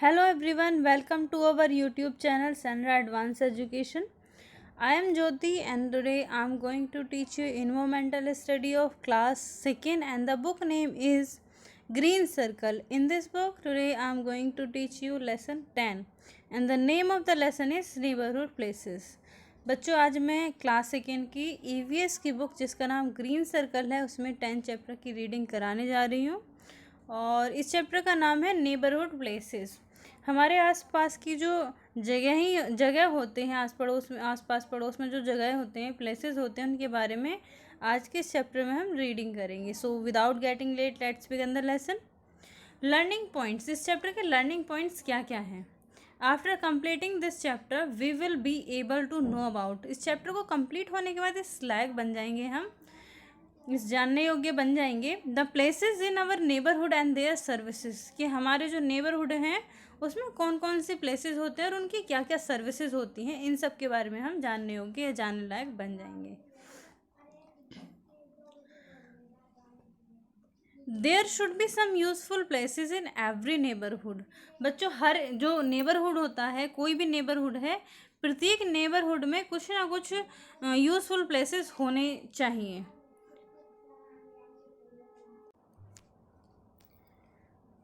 Hello everyone, welcome to our YouTube channel Sandra Advanced Education. I am Jyoti and today I am going to teach you environmental study of class 2nd and the book name is Green Circle. In this book today I am going to teach you lesson 10 and the name of the lesson is Neighborhood Places. बच्चों आज मैं class 2nd की EVS की book जिसका नाम green circle है उसमें 10 chapter की रीडिंग कराने जा रही हूँ और इस चैप्टर का नाम है नेबरहुड प्लेसेस। हमारे आसपास की जो जगह होते हैं आसपास पड़ोस में जो जगह होते हैं प्लेसेस होते हैं उनके बारे में आज के इस चैप्टर में हम रीडिंग करेंगे। So without getting late let's begin the lesson. Learning points, इस चैप्टर के लर्निंग पॉइंट्स क्या क्या हैं। After completing this chapter we will be able to know about, इस चैप्टर को कंप्लीट होने के बाद इस लायक बन जाएंगे हम, इस जानने योग्य बन जाएंगे the places in our neighbourhood and their services, कि हमारे जो नेबरहुड हैं उसमें कौन कौन से प्लेसेस होते हैं और उनकी क्या क्या सर्विसेज होती हैं, इन सब के बारे में हम जानने योग्य या जानने लायक बन जाएंगे। There should be some useful places in every neighbourhood. बच्चों हर जो नेबरहुड होता है, कोई भी नेबरहुड है, प्रत्येक नेबरहुड में कुछ ना कुछ यूजफुल प्लेसेस होने चाहिए।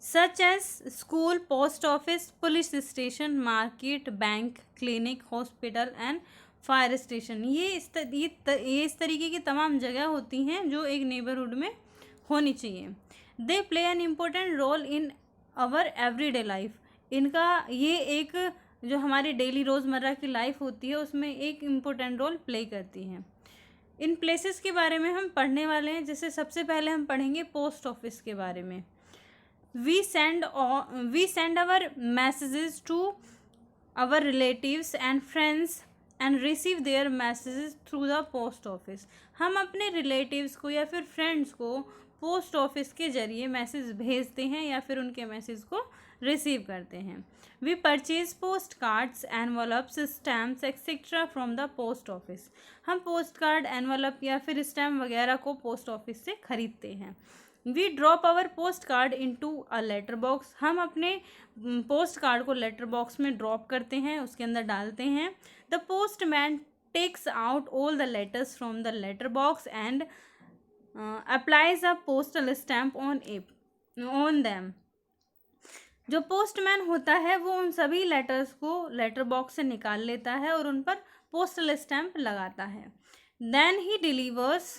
such as school, post office, police station, market, bank, clinic, hospital and fire station. ये इस तरीके की तमाम जगह होती हैं जो एक नेबरहुड में होनी चाहिए। They play an important role in our everyday life, इनका ये एक जो हमारी डेली रोज़मर्रा की लाइफ होती है उसमें एक इम्पोर्टेंट रोल प्ले करती हैं। इन प्लेसेस के बारे में हम पढ़ने वाले हैं, जैसे सबसे पहले हम पढ़ेंगे पोस्ट ऑफिस के बारे में। we send our messages to our relatives and friends and receive their messages through the post office। हम अपने रिलेटिव्स को या फिर फ्रेंड्स को पोस्ट ऑफिस के ज़रिए मैसेज भेजते हैं या फिर उनके मैसेज को रिसीव करते हैं। We purchase postcards, envelopes, stamps etcetera from the post office. हम पोस्ट कार्ड, एनवलप या फिर स्टैम्प वगैरह को पोस्ट ऑफिस से ख़रीदते हैं। We drop our postcard into a letter box, हम अपने पोस्ट कार्ड को लेटर बॉक्स में ड्रॉप करते हैं, उसके अंदर डालते हैं। The postman takes out all the letters from the letter box and applies a postal stamp on them. जो पोस्टमैन होता है वो उन सभी लेटर्स को लेटर बॉक्स से निकाल लेता है और उन पर पोस्टल स्टैम्प लगाता है। Then he delivers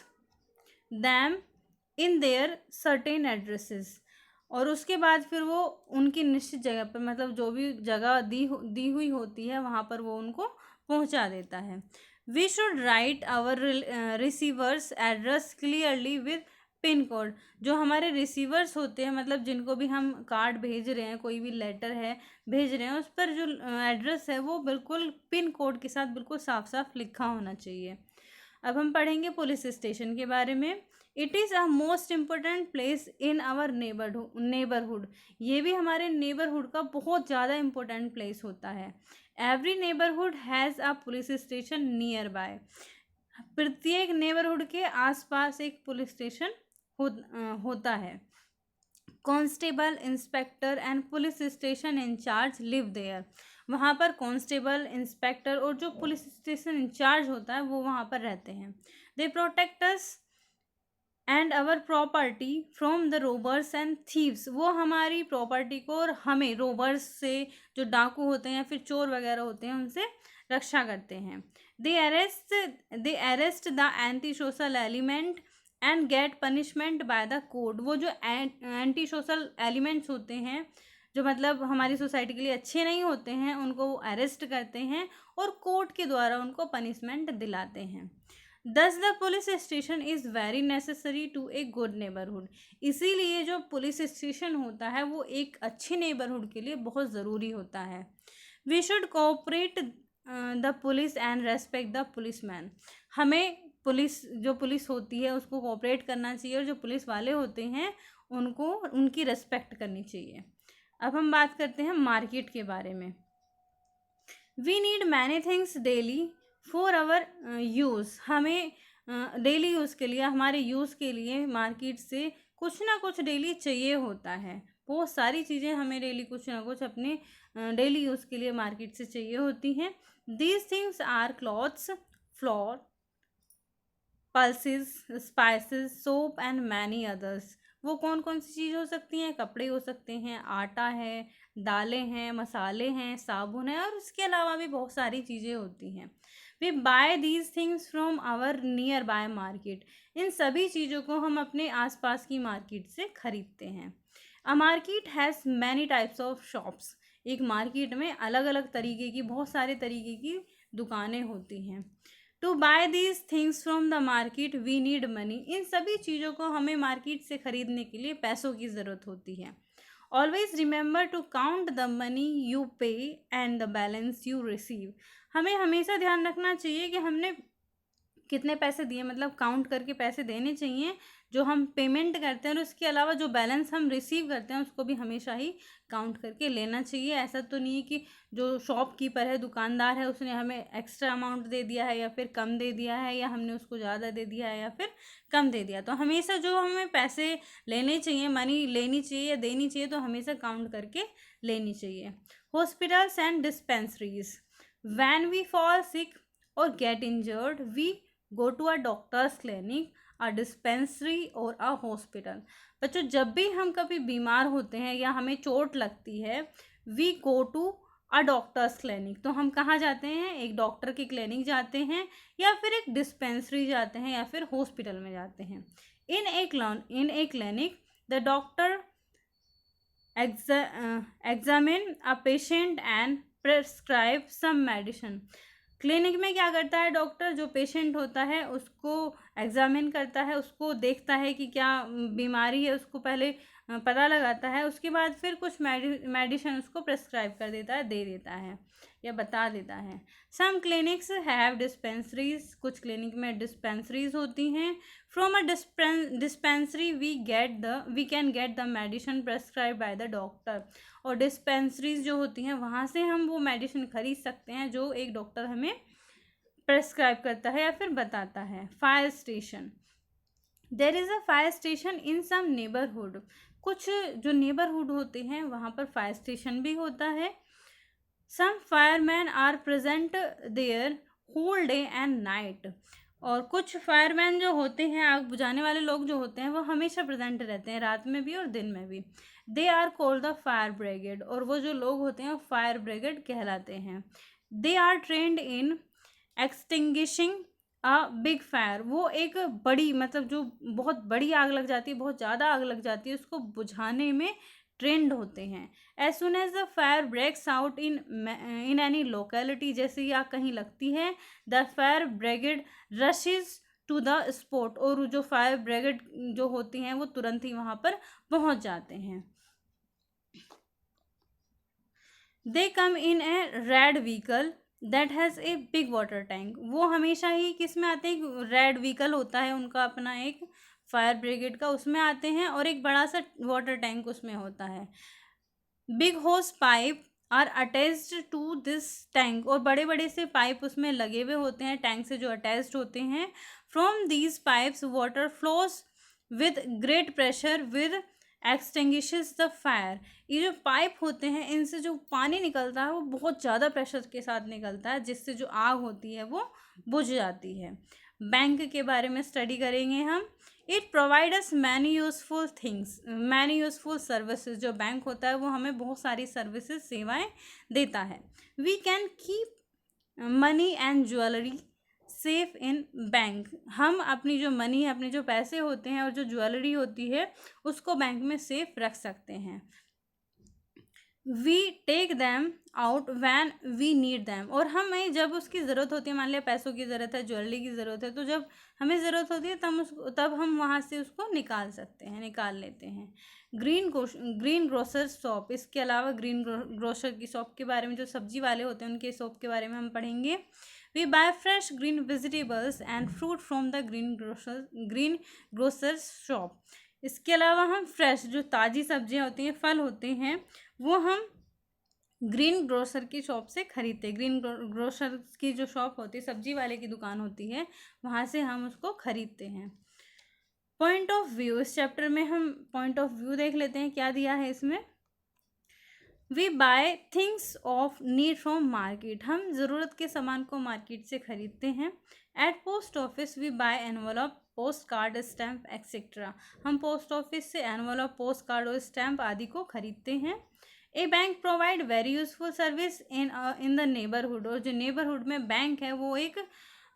them in their certain addresses, और उसके बाद फिर वो उनकी निश्चित जगह पर, मतलब जो भी जगह दी हुई होती है वहाँ पर वो उनको पहुँचा देता है। We should write our receivers address clearly with pin code. जो हमारे रिसीवर्स होते हैं, मतलब जिनको भी हम कार्ड भेज रहे हैं, कोई भी लेटर है भेज रहे हैं, उस पर जो एड्रेस है वो बिल्कुल पिन कोड के साथ बिल्कुल साफ साफ लिखा होना चाहिए। अब हम पढ़ेंगे पुलिस स्टेशन के बारे में। It is a most important place in our neighbourhood, ये भी हमारे नेबरहुड का बहुत ज़्यादा इम्पोर्टेंट प्लेस होता है। Every neighbourhood has a police station nearby, प्रत्येक नेबरहुड के आसपास एक पुलिस स्टेशन होता है। Constable, inspector and police station in charge live there, वहाँ पर कांस्टेबल, इंस्पेक्टर और जो पुलिस स्टेशन इंचार्ज होता है वो वहाँ पर रहते हैं। They protect us and our property from the robbers and thieves, वो हमारी प्रॉपर्टी को और हमें रोबर्स से, जो डाकू होते हैं या फिर चोर वगैरह होते हैं, उनसे रक्षा करते हैं। They arrest the anti social element and get punishment by the court, वो जो एंटी सोशल एलिमेंट्स होते हैं, जो मतलब हमारी सोसाइटी के लिए अच्छे नहीं होते हैं, उनको वो अरेस्ट करते हैं और कोर्ट के द्वारा उनको पनिशमेंट दिलाते हैं। Thus the police station is very necessary to a good neighbourhood, इसीलिए जो पुलिस स्टेशन होता है वो एक अच्छे नेबरहुड के लिए बहुत ज़रूरी होता है। We should cooperate the police and respect the policeman, हमें पुलिस होती है उसको कोऑपरेट करना चाहिए और जो पुलिस वाले होते हैं उनको उनकी रेस्पेक्ट करनी चाहिए। अब हम बात करते हैं मार्केट के बारे में। We need many things daily for our use, हमें डेली यूज़ के लिए, हमारे यूज़ के लिए मार्केट से कुछ ना कुछ डेली चाहिए होता है। बहुत सारी चीज़ें हमें डेली कुछ ना कुछ अपने डेली यूज़ के लिए मार्केट से चाहिए होती हैं। These things are clothes, flour, pulses, spices, soap and many others. वो कौन कौन सी चीज़ हो सकती हैं? कपड़े हो सकते हैं, आटा है, दालें हैं, मसाले हैं, साबुन है, और उसके अलावा भी बहुत सारी चीज़ें होती हैं। We buy these things from our nearby market. इन सभी चीज़ों को हम अपने आसपास की मार्केट से खरीदते हैं। A market has many types of shops. एक मार्केट में अलग अलग तरीके की, बहुत सारे तरीके की दुकानें होती हैं। To buy these things from the market we need money. इन सभी चीज़ों को हमें मार्केट से खरीदने के लिए पैसों की ज़रूरत होती है। Always remember to count the money you pay and the balance you receive. हमें हमेशा ध्यान रखना चाहिए कि हमने कितने पैसे दिए, मतलब काउंट करके पैसे देने चाहिए जो हम पेमेंट करते हैं, और उसके अलावा जो बैलेंस हम रिसीव करते हैं उसको भी हमेशा ही काउंट करके लेना चाहिए। ऐसा तो नहीं है कि जो शॉपकीपर है, दुकानदार है, उसने हमें एक्स्ट्रा अमाउंट दे दिया है या फिर कम दे दिया है, या हमने उसको ज़्यादा दे दिया है या फिर कम दे दिया। तो हमेशा जो हमें पैसे लेने चाहिए, मनी लेनी चाहिए या देनी चाहिए, तो हमेशा काउंट करके लेनी चाहिए। Hospitals and dispensaries. When we fall sick or get injured we go to a doctor's clinic, a dispensary or a hospital. बच्चों, जब भी हम कभी बीमार होते हैं या हमें चोट लगती है, we go to a doctor's clinic. तो हम कहाँ जाते हैं? एक डॉक्टर की क्लिनिक जाते हैं, या फिर एक डिस्पेंसरी जाते हैं, या फिर हॉस्पिटल में जाते हैं। In a clinic the doctor examine a patient and prescribe some medicine. Clinic में क्या करता है डॉक्टर? जो पेशेंट होता है उसको एग्जामिन करता है, उसको देखता है कि क्या बीमारी है, उसको पहले पता लगाता है, उसके बाद फिर कुछ मेडिसिन उसको प्रेस्क्राइब कर देता है, दे देता है या बता देता है। Some clinics have dispensaries. कुछ क्लिनिक में डिस्पेंसरीज होती हैं। From a dispensary we can get the medicine prescribe by the doctor. और डिस्पेंसरीज जो होती हैं वहाँ से हम वो मेडिसिन खरीद सकते हैं जो एक डॉक्टर हमें प्रेस्क्राइब करता है या फिर बताता है। Fire station. There is a fire station in some neighbourhood. कुछ जो नेबरहुड होते हैं वहाँ पर फायर स्टेशन भी होता है। Some fireman are present there whole day and night. और कुछ फायरमैन जो होते हैं, आग बुझाने वाले लोग जो होते हैं, वो हमेशा प्रेजेंट रहते हैं, रात में भी और दिन में भी। They are called the fire brigade. और वो जो लोग होते हैं वो फायर ब्रिगेड कहलाते हैं। They are trained in extinguishing a big fire. वो एक बड़ी, मतलब जो बहुत बड़ी आग लग जाती है, बहुत ज़्यादा आग लग जाती है, उसको बुझाने में ट्रेंड होते हैं। As soon as the fire breaks out in any locality. जैसे ही आग कहीं लगती है, the fire brigade rushes to the spot. और जो फायर ब्रिगेड जो होती हैं वो तुरंत ही वहाँ पर पहुँच जाते हैं। They come in a red vehicle that has a big water tank. वो हमेशा ही किस में आते हैं? रेड व्हीकल होता है उनका अपना एक फायर ब्रिगेड का, उसमें आते हैं, और एक बड़ा सा वाटर टैंक उसमें होता है। Big hose pipe are attached to this tank. और बड़े बड़े से पाइप उसमें लगे हुए होते हैं, टैंक से जो अटैच्ड होते हैं। From these pipes water flows with great pressure with extinguishes the fire. ये जो पाइप होते हैं इनसे जो पानी निकलता है वो बहुत ज़्यादा प्रेशर के साथ निकलता है, जिससे जो आग होती है वो बुझ जाती है। बैंक के बारे में स्टडी करेंगे हम। It provide us many useful things, many useful services. जो बैंक होता है वो हमें बहुत सारी सर्विसेज, सेवाएं देता है। We can keep money and jewellery safe in bank. हम अपनी जो मनी है, अपने जो पैसे होते हैं और जो ज्वेलरी होती है उसको बैंक में सेफ रख सकते हैं। We take them out when we need them. और हमें जब उसकी ज़रूरत होती है, मान लिया पैसों की ज़रूरत है, ज्वेलरी की ज़रूरत है, तो जब हमें ज़रूरत होती है तब हम वहाँ से उसको निकाल सकते हैं, निकाल लेते हैं। Green grocer shop. इसके अलावा ग्रीन ग्रोसर की शॉप के बारे में, जो सब्जी वाले होते हैं उनके शॉप के बारे में हम पढ़ेंगे। We buy fresh green vegetables and fruit from the green grocer shop. इसके अलावा हम फ्रेश, जो ताज़ी सब्जियां होती हैं, फल होते हैं, वो हम ग्रीन ग्रोसर की शॉप से खरीदते हैं। ग्रीन ग्रोसर की जो शॉप होती है, सब्जी वाले की दुकान होती है, वहाँ से हम उसको खरीदते हैं। पॉइंट ऑफ व्यू, इस चैप्टर में हम पॉइंट ऑफ व्यू देख लेते हैं क्या दिया है इसमें। We buy things of need from market, हम ज़रूरत के सामान को मार्केट से खरीदते हैं। At post office we buy envelope, post card, stamp etcetera, हम पोस्ट ऑफिस से एनवलप, पोस्ट कार्ड और स्टैम्प आदि को खरीदते हैं। A bank provide very useful service in the neighbourhood, और जो नेबरहुड में बैंक है वो एक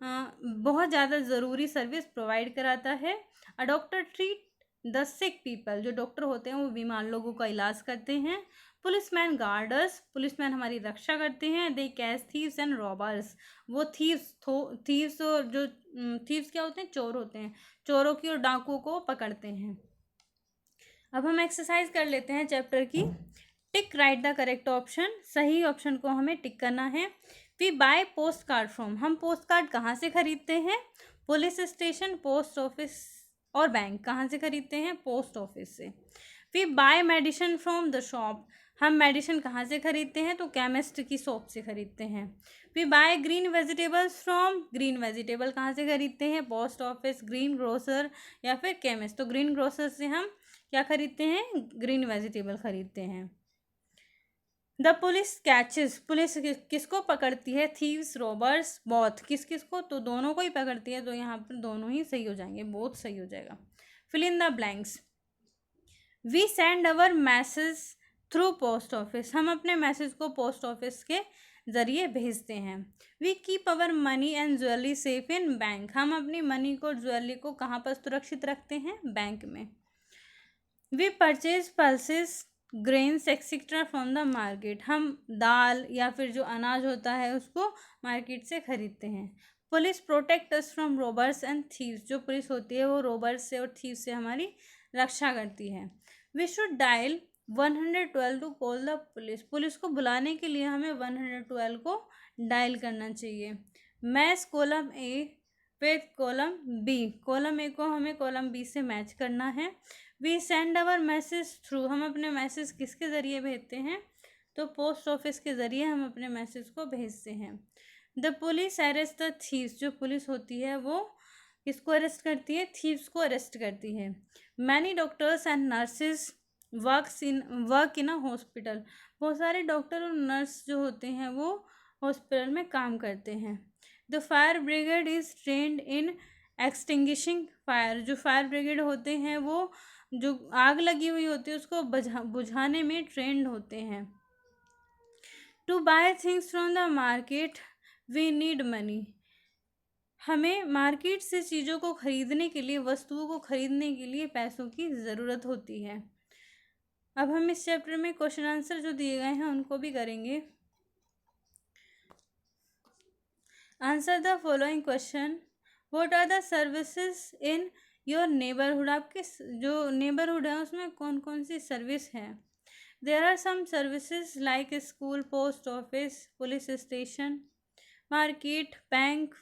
बहुत ज़्यादा ज़रूरी सर्विस प्रोवाइड कराता है। A doctor treat the sick people, जो डॉक्टर होते हैं वो बीमार लोगों का इलाज करते हैं। पुलिसमैन गार्डर्स, पुलिसमैन हमारी रक्षा करते हैं। दे कैच थीव्स एंड रॉबर्स, वो थीव्स और जो थीव्स क्या होते हैं, चोर होते हैं, चोरों की और डाकुओं को पकड़ते हैं। अब हम एक्सरसाइज कर लेते हैं चैप्टर की। Tick right the correct option, सही ऑप्शन को हमें टिक करना है। We buy postcard from, हम पोस्ट कार्ड कहाँ से खरीदते हैं? पुलिस स्टेशन, पोस्ट ऑफिस और बैंक, कहाँ से खरीदते हैं? पोस्ट ऑफिस से। We buy medicine from the shop, हम मेडिसिन कहाँ से खरीदते हैं? तो केमिस्ट की शॉप से खरीदते हैं। We buy green vegetables from, green vegetable कहाँ से खरीदते हैं? पोस्ट ऑफिस, ग्रीन ग्रोसर या फिर केमिस्ट, तो ग्रीन ग्रोसर से हम क्या खरीदते हैं? ग्रीन वेजिटेबल खरीदते हैं। द पुलिस कैचेस, पुलिस किसको पकड़ती है? थीव्स, रॉबर्स, बोथ, किस किस को? तो दोनों को ही पकड़ती है, तो यहाँ पर दोनों ही सही हो जाएंगे, बोथ सही हो जाएगा। Fill in the blanks. We send our message through post office, हम अपने मैसेज को पोस्ट ऑफिस के ज़रिए भेजते हैं। We keep our money and jewellery safe in bank, हम अपनी मनी को, ज्वेलरी को कहाँ पर सुरक्षित रखते हैं? बैंक में। We purchase pulses, grains etcetera from the market, हम दाल या फिर जो अनाज होता है उसको मार्केट से खरीदते हैं। Police protect us from robbers and thieves, जो पुलिस होती है वो रोबर्स से और थीव्स से हमारी रक्षा करती है। We should dial 112 to call the police, police को बुलाने के लिए हमें 112 को डायल करना चाहिए। मैच कॉलम ए फिर कॉलम बी, कॉलम ए को हमें कॉलम बी से मैच करना है। We send our message through, हम अपने मैसेज किसके ज़रिए भेजते हैं? तो पोस्ट ऑफिस के ज़रिए हम अपने मैसेज को भेजते हैं। The police arrest the thieves, जो पुलिस होती है वो किसको अरेस्ट करती है? थीव्स को अरेस्ट करती है। Many doctors and nurses work in a hospital, बहुत सारे डॉक्टर और नर्स जो होते हैं वो हॉस्पिटल में काम करते हैं। The fire brigade is trend in extinguishing fire, जो फायर ब्रिगेड होते हैं वो जो आग लगी हुई होती है उसको बुझाने में ट्रेंड होते हैं। To buy things from the market we need money, हमें मार्केट से चीज़ों को खरीदने के लिए, वस्तुओं को खरीदने के लिए पैसों की ज़रूरत होती है। अब हम इस चैप्टर में क्वेश्चन आंसर जो दिए गए हैं उनको भी करेंगे। Answer the following question. What are the services in your neighbourhood, आपके जो नेबरहुड है उसमें कौन कौन सी सर्विस है? There are some services like school, post office, police station, market, bank,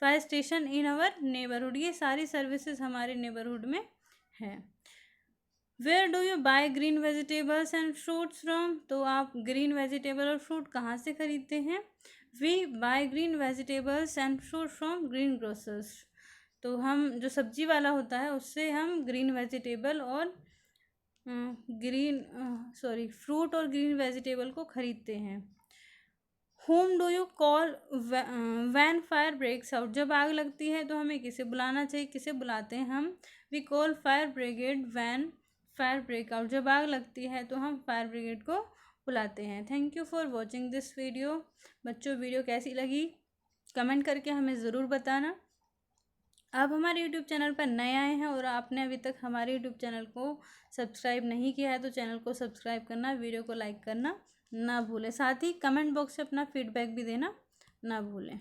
fire station in our neighbourhood, ये सारी सर्विसेज हमारे नेबरहुड में है। Where do you buy green vegetables and fruits from, तो आप ग्रीन वेजिटेबल और fruit कहाँ से खरीदते हैं? We buy green vegetables and fruit from green grocers, तो हम जो सब्जी वाला होता है उससे हम ग्रीन वेजिटेबल और फ्रूट और ग्रीन वेजिटेबल को खरीदते हैं। Whom do you call when fire breaks out, जब आग लगती है तो हमें किसे बुलाना चाहिए? किसे बुलाते हैं हम? We call fire brigade when fire break out, जब आग लगती है तो हम फायर ब्रिगेड को बुलाते हैं। Thank you for watching this video. बच्चों वीडियो कैसी लगी कमेंट करके हमें ज़रूर बताना। आप हमारे यूट्यूब चैनल पर नए आए हैं और आपने अभी तक हमारे यूट्यूब चैनल को सब्सक्राइब नहीं किया है तो चैनल को सब्सक्राइब करना, वीडियो को लाइक करना ना भूलें। साथ ही कमेंट बॉक्स से अपना फीडबैक भी देना ना भूलें।